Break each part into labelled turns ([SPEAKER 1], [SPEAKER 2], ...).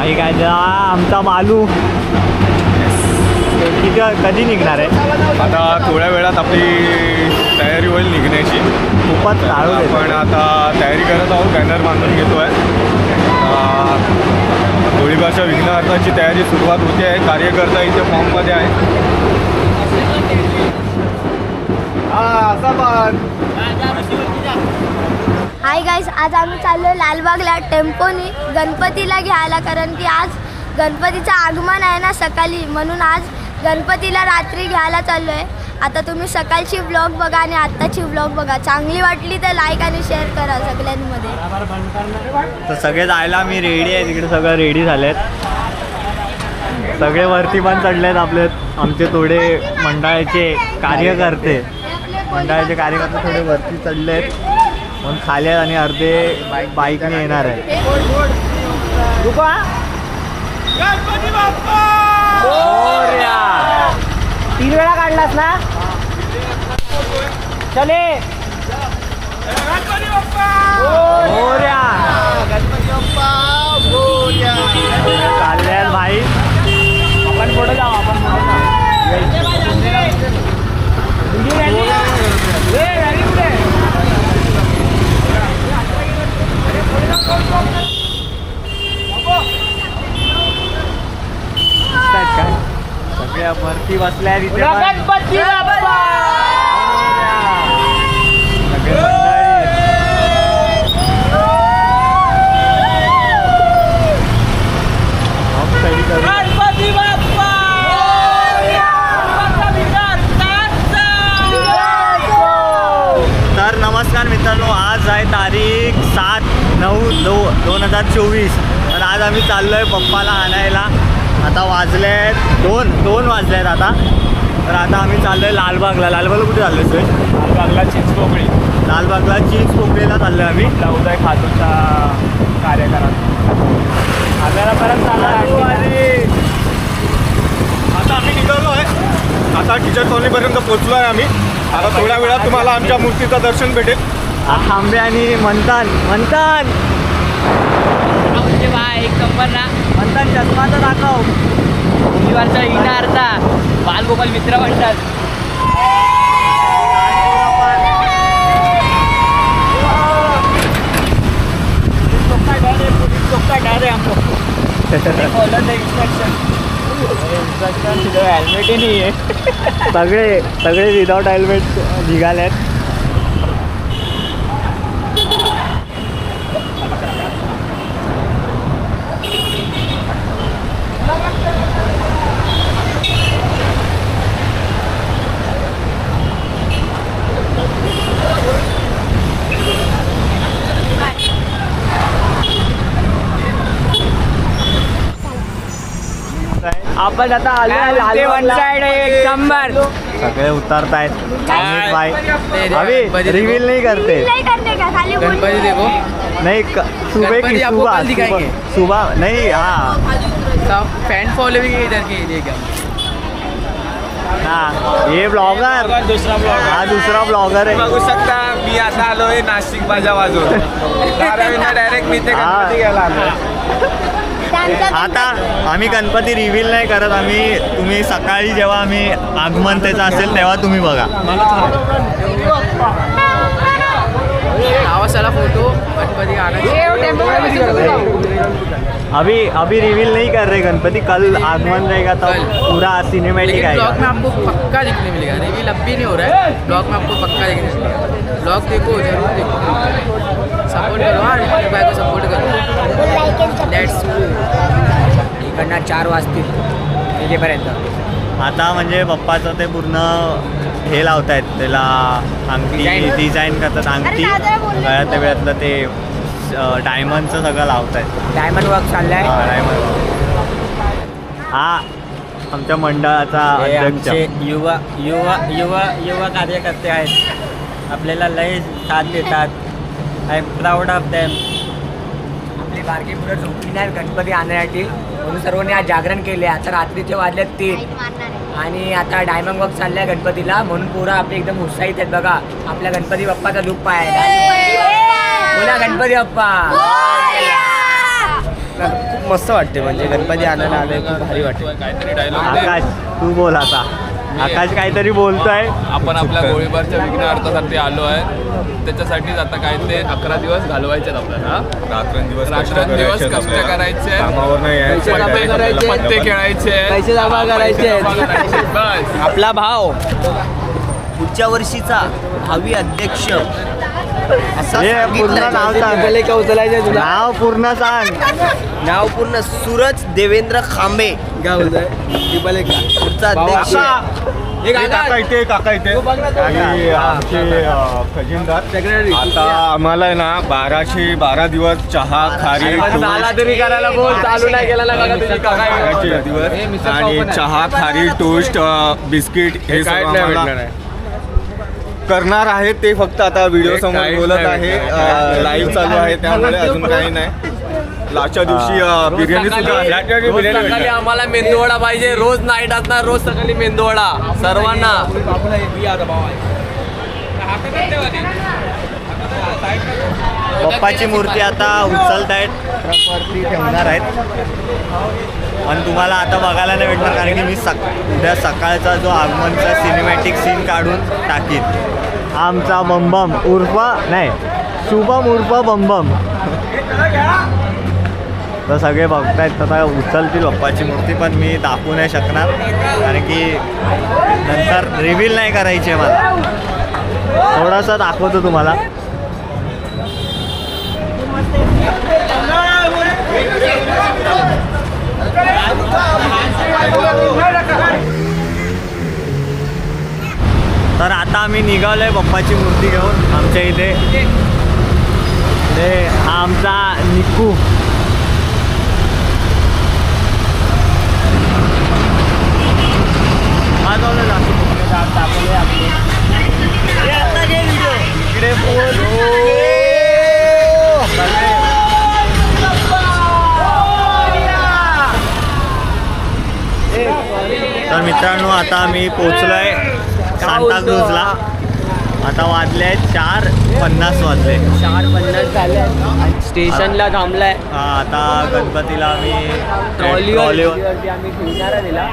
[SPEAKER 1] बाई काय आमचा मालू कधी निघणार आहे?
[SPEAKER 2] आता थोड्या वेळात आपली तयारी होईल निघण्याची.
[SPEAKER 1] खूपच काळू
[SPEAKER 2] आपण आता तयारी करत आहोत. बॅनर बांधून घेतो आहे. गोळीबारच्या विघ्नहर्ताची तयारी सुरुवात होते आहे. कार्यकर्ता इथे फॉर्ममध्ये आहे.
[SPEAKER 3] हाय गाईज, आज आम्ही चाललो लालबागला टेम्पोनी गणपतीला घ्यायला, कारण की आज गणपतीचं आगमन आहे ना सकाळी, म्हणून आज गणपतीला रात्री घ्यायला चाललो आहे. आता तुम्ही सकाळची व्लॉग बघा आणि आत्ताची व्लॉग बघा. चांगली वाटली तर लाईक आणि शेअर करा सगळ्यांमध्ये.
[SPEAKER 1] तर सगळे जायला मी रेडी आहे. तिकडे सगळं रेडी झालेत. सगळे वरती पण चढलेत. आमचे थोडे मंडळाचे कार्यकर्ते थोडे वरती चढलेत म्हणून खाली आहेत आणि अर्धे बाईकने येणार आहे.
[SPEAKER 4] गणपती बाप्पा
[SPEAKER 1] 3 वेळा काढलास ना? चले
[SPEAKER 4] गणपती बाप्पा
[SPEAKER 1] मोरया.
[SPEAKER 4] गणपती बाप्पा मोरया.
[SPEAKER 1] चालले भाई. आपण पुढे जाऊ. काय सगळ्या भरती बसल्या तिथे.
[SPEAKER 4] गणपती बाप्पा
[SPEAKER 1] सगळे मंडळी
[SPEAKER 4] गणपती बाप्पा
[SPEAKER 1] तर नमस्कार मित्रांनो, आज आहे तारीख 7/9/2024. तर आज आम्ही चाललो आहे पप्पाला आणायला. आता वाजले आहेत 2 वाजले आहेत आता. तर आता आम्ही चाललो आहे लालबागला. कुठे चाललो आहे?
[SPEAKER 2] लालबागला चिंचपोकळी.
[SPEAKER 1] लालबागला चीज पोकळीला चाललो आहे आम्ही.
[SPEAKER 2] उदय खातूचा कार्यक्रम.
[SPEAKER 1] आपल्याला परत चाललो आहे.
[SPEAKER 2] आता आम्ही निघालो आहे. आता टीचर कॉलनीपर्यंत पोहोचलो आहे आम्ही. आता थोड्या वेळात तुम्हाला आमच्या मूर्तीचं दर्शन भेटेल.
[SPEAKER 1] आंबे आणि म्हणतान
[SPEAKER 4] म्हणजे बा एक नंबर ना.
[SPEAKER 1] चष्माचा दाखव.
[SPEAKER 4] शनिवारचा विघ्नहर्ता बालगोपाल मित्र म्हणतात.
[SPEAKER 1] हेल्मेट नाही आहे. सगळे विदाउट हेल्मेट निघालेत.
[SPEAKER 4] आपण आता एक नंबर.
[SPEAKER 1] सगळे उतरतायत. अभी रिव्हील नहीं करते.
[SPEAKER 3] नाही करते का? खाली
[SPEAKER 4] गणपती देखो.
[SPEAKER 1] नहीं सुबह की सुबह नहीं. हाँ
[SPEAKER 4] फैन फॉलोइंग इधर की लिए क्या?
[SPEAKER 1] हाँ ये ब्लॉगर. हा दुसरा ब्लॉगर आहे.
[SPEAKER 2] बघू शकता मी आता आलोय नाशिक बाजा वाजवून. डायरेक्ट मी ते गणपती घ्यायला आलो.
[SPEAKER 1] आता आम्ही गणपती रिव्हील नाही करत. तुम्ही सकाळी जेव्हा आम्ही आगमन त्याचं असेल तेव्हा तुम्ही बघा.
[SPEAKER 4] आवासाला फोटो गणपती
[SPEAKER 1] अभी रिवील नहीं कर रहे गणपति. कल आगमन रहेगा तब पूरा सिनेमैटिक आएगा.
[SPEAKER 4] ब्लॉग में आपको पक्का दिखने मिलेगा. रिवील अब भी नहीं हो रहा है. ब्लॉग में आपको पक्का दिखने मिलेगा. ब्लॉग देखो, जरूर देखो. सपोर्ट करो. हाँ भाई को सपोर्ट करो. लेट्स इकडनं 4 वाजतील तिथेपर्यंत.
[SPEAKER 1] आता म्हणजे पप्पाचं ते पूर्ण हे लावतायत. त्याला अंगठी डिझाईन करतात. अंगठी गळ्यात वेळातलं ते डायमंडचं सगळं लावतायत.
[SPEAKER 4] डायमंड वर्क चाललाय.
[SPEAKER 1] हा आमच्या मंडळाचा अध्यक्ष.
[SPEAKER 5] युवा कार्यकर्ते आहेत. आपल्याला लय साथ देतात. I am proud of them.
[SPEAKER 4] आपली बारकी पुढे झोपली नाही गणपती आणण्यासाठी, म्हणून सर्वांनी आज जागरण केले. आता रात्रीचे वाजले 3 आणि आता डायमंड वर्क चाललाय गणपतीला, म्हणून पोरं आपले एकदम उत्साहित आहेत. बघा आपल्या गणपती बाप्पाचा लुक पाहायला. बोला गणपती बाप्पा. खूप खूप मस्त वाटते, म्हणजे गणपती आणायला आले खूप भारी वाटते.
[SPEAKER 6] काहीतरी डायलॉग
[SPEAKER 1] आकाश तू बोल आता. आकाश काहीतरी बोलतोय.
[SPEAKER 6] आपण आपल्या गोळीबारच्या विघ्नहर्तासाठी आलो आहे. त्याच्यासाठीच आता काय ते 11 दिवस घालवायचे आहेत आपल्याला.
[SPEAKER 2] रात्रंदिवस
[SPEAKER 6] रात्रंदिवस कष्ट करायचे आहेत.
[SPEAKER 2] कामावर नाही
[SPEAKER 6] पत्ते खेळायचे आहेत.
[SPEAKER 4] पैसे जमा करायचे आहेत.
[SPEAKER 6] बस
[SPEAKER 4] आपला भाव पुढच्या वर्षीचा भावी अध्यक्ष असं
[SPEAKER 1] हे पूर्ण नाव सांग.
[SPEAKER 4] का उचलायचं तुला?
[SPEAKER 1] नाव पूर्ण सांग.
[SPEAKER 4] नाव पूर्ण सूरज देवेंद्र खांबे. काय बोलतोय? पुढचा अध्यक्ष
[SPEAKER 2] काका इथे आणि आमचे खजिनदार. आता आम्हाला आहे ना 12 दिवस चहा खारी
[SPEAKER 4] तरी करायला बोल, चालू नाही केला ना बघा तुम्ही.
[SPEAKER 2] 12 दिवस आणि चहा खारी टोस्ट बिस्किट हे सगळं आम्हाला करणार आहे. ते फक्त आता व्हिडिओ समोर बोलत आहे. लाईव्ह चालू आहे त्यामुळे अजून काही नाही. लास्टच्या दिवशी बिर्याणी सुद्धा आहे.
[SPEAKER 4] सकाळी आम्हाला मेंदूवडा पाहिजे. रोज नाईट असणार, रोज सकाळी मेंदूवडा सर्वांना.
[SPEAKER 1] बाप्पाची मूर्ती आता उचलतायत, ट्रकवरती ठेवणार आहेत. आणि तुम्हाला आता बघायला नाही भेटणार कारण की मी उद्या सकाळचा जो आगमनचा सिनेमॅटिक सीन काढून टाकीन. आमचा बमबम उर्फ नाही शुभम उर्फ बमबम. तर सगळे बघतायत आता उचलतील बाप्पाची मूर्ती, पण मी दाखवू नाही शकणार कारण की नंतर रिव्हील नाही करायची आहे मला. थोडासा दाखवतो तुम्हाला. तर आता आम्ही निघालोय बाप्पाची मूर्ती घेऊन आमच्या इथे. हा आमचा निकू. इकडे बोल. तर मित्रांनो आता आम्ही पोचलोय सांताक्रूजला. आता वाजले 4:50 वाजले.
[SPEAKER 4] 4:50 झाले. स्टेशनला थांबलाय.
[SPEAKER 1] आता गणपतीला आम्ही
[SPEAKER 4] ट्रॉलीवर आम्ही ठेवणार आहे तिला.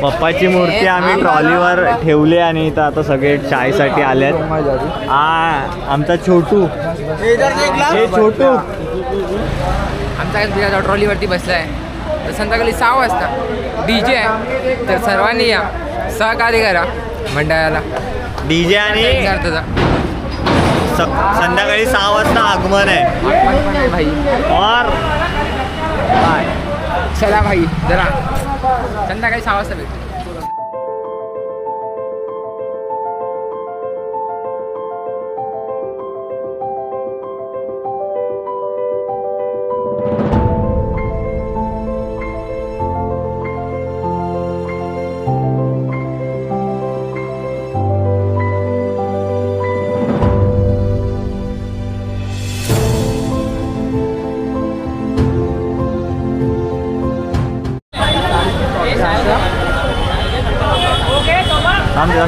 [SPEAKER 1] बाप्पाची मूर्ती आम्ही ट्रॉलीवर ठेवली आणि इथं आता सगळे चायसाठी आलेत. आमचा छोटू. हे छोटू
[SPEAKER 4] आमचा ट्रॉलीवरती बसलाय. तर संध्याकाळी 6 वाजता DJ आहे, तर सर्वांनी या, सहकार्य करा मंडळाला.
[SPEAKER 1] DJ आणि संध्याकाळी 6 वाजता आगमन आहे.
[SPEAKER 4] भाई
[SPEAKER 1] और
[SPEAKER 4] बाय. चला भाई जरा संध्याकाळी 6 वाजता भेटू.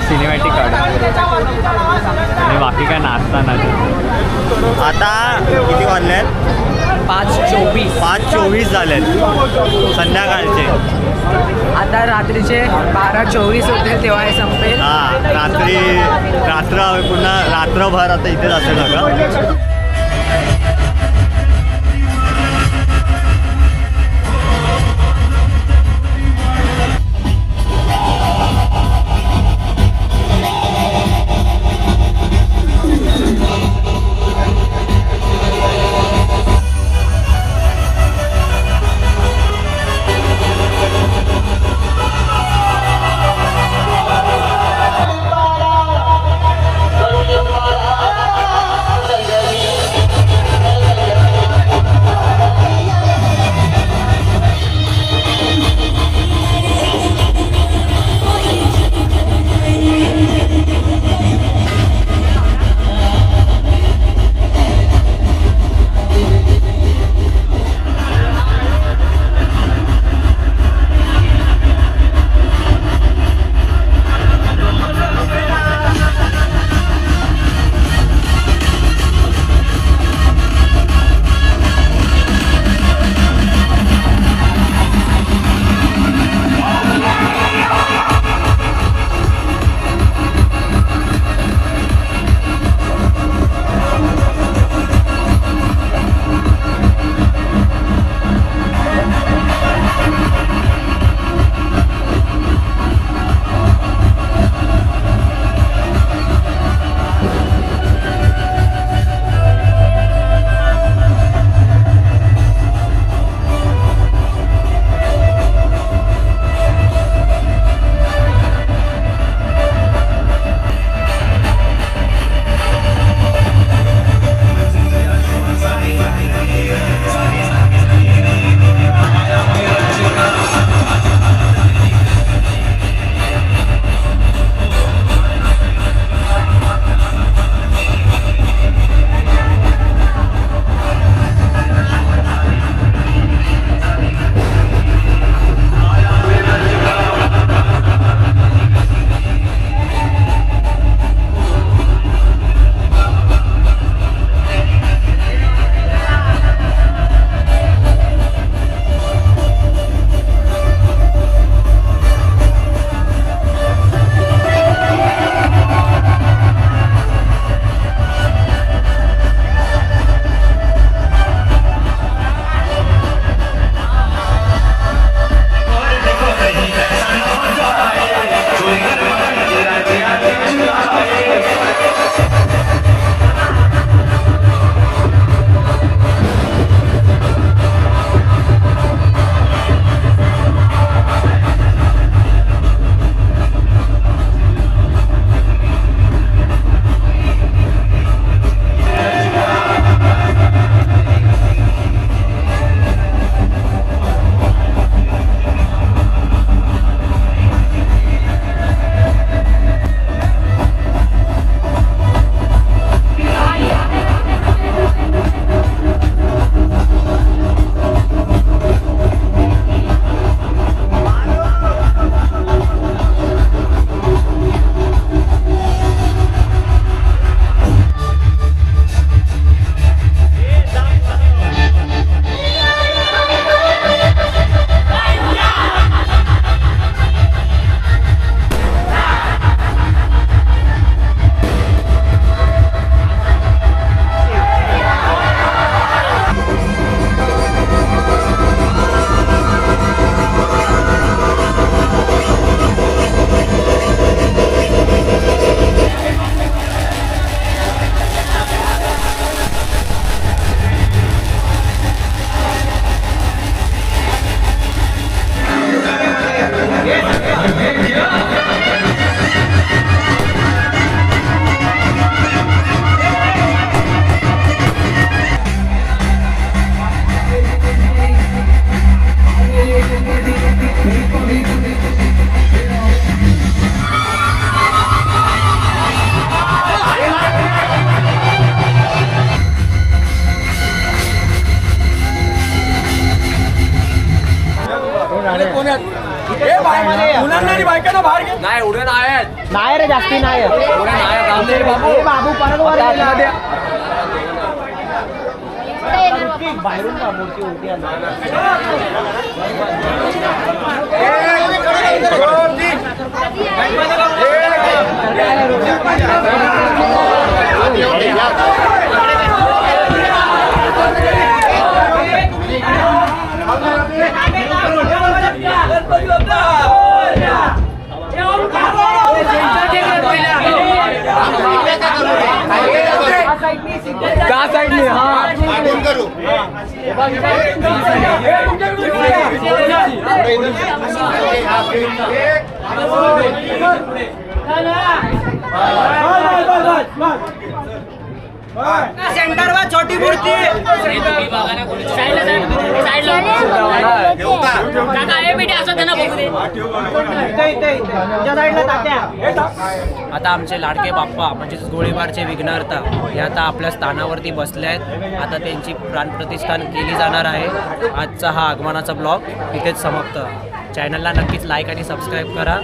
[SPEAKER 1] सिनेमॅटिक काढ आणि बाकी काय नाचता नाही. आता किती वाजले आहेत? 5:24 झाले आहेत संध्याकाळचे.
[SPEAKER 4] आता रात्रीचे 12:24 होते तेव्हा हे संपेल.
[SPEAKER 1] हां रात्र पुन्हा रात्रभर आता इथेच असेल सगळं.
[SPEAKER 4] नाही रे जास्ती नाही बाबू परत वर गेला. बाहेरून का मूर्ती उलटी आली.
[SPEAKER 2] त्या साईडने
[SPEAKER 4] सेंटर वर छोटी मूर्ती आता आमचे लाडके बाप्पा म्हणजेच गोळीबारचे विघ्नहर्ता हे आता आपल्या स्थानावरती बसले आहेत. आता त्यांची प्राणप्रतिष्ठान केली जाणार आहे. आजचा हा आगमनाचा ब्लॉग इथेच समाप्त. चॅनलला नक्कीच लाईक आणि सबस्क्राईब करा.